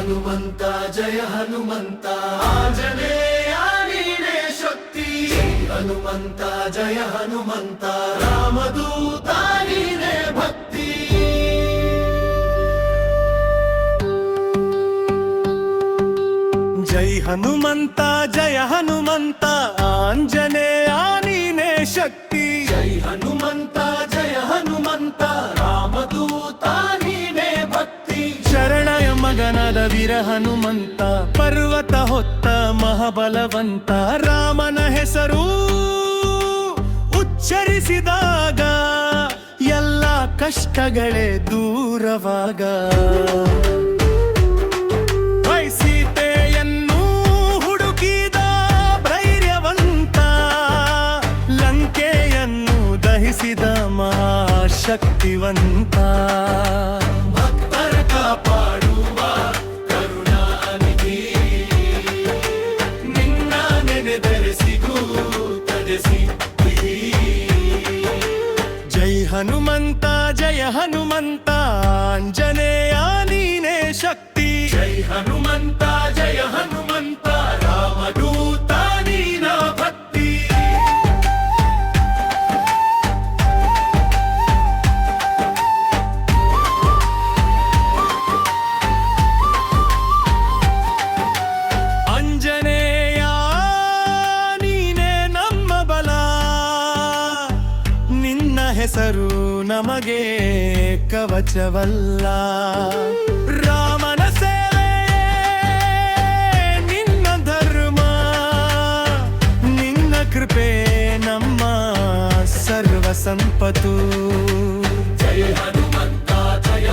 ಹನುಮಂತ ಜಯ ಹನುಮಂತ ಆಂಜನೇಯ ನೀನೇ ಶಕ್ತಿ ಹನುಮಂತ ಜಯ ಹನುಮಂತ ರಾಮದೂತ ನೀನೇ ಭಕ್ತಿ ಜೈ ಹನುಮಂತ ಜಯ ಹನುಮಂತ ಆಂಜನೇಯ ನೀನೇ ಶಕ್ತಿ ಜೈ ಹನುಮಂತ ಜಯ ಹನುಮಂತ ರಾಮದೂತ ನೀನೇ ಭಕ್ತಿ ಶರಣಯ ಮಗನಾದ ವೀರ ಹನುಮಂತ ಪರ್ವತ ಹೊತ್ತ ಮಹಾಬಲವಂತ ರಾಮನ ಹೆಸರು ಉಚ್ಚರಿಸಿದಾಗ ಎಲ್ಲ ಕಷ್ಟಗಳೇ ದೂರವಾಗ ಸೀತೆಯನ್ನು ಹುಡುಕಿದ ಧೈರ್ಯವಂತ ಲಂಕೆಯನ್ನು ದಹಿಸಿದ ಮಹಾಶಕ್ತಿವಂತ ಭಕ್ತರ ಕಾಪಾಡುವ ಕರುಣಾನಿಧಿ ನಿನ್ನ ನೆನೆದರೆ ಸಿಗುತ್ತದೆ ಸಿದ್ಧಿ ಜೈ ಹನುಮಂತ ಜಯ ಹನುಮಂತ ಆಂಜನೇಯ ನೀನೇ ಶಕ್ತಿ ಜೈ ಹನುಮಂತ ಜಯ ಹನುಮಂತ ರಾಮದೂತ ನೀನ ಭಕ್ತಿ ಅಂಜನೇಯ ನೀನೇ ನಮ್ಮ ಬಲ ನಿನ್ನ ಹೆಸರು ನಮಗೆ ಕವಚವಲ್ಲ ರಾಮನ ಸೇವೆ ನಿನ್ನ ಧರ್ಮ ನಿನ್ನ ಕೃಪೆ ನಮ್ಮ ಸರ್ವ ಸಂಪತ್ತು ಜಯ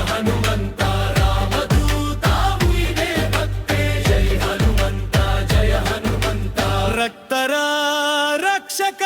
ಹನುಮಂತ ರಾಮದೂತ ನೀನೇ ಭಕ್ತಿ ಜಯ ಹನುಮಂತ ರಕ್ತರ ರಕ್ಷಕ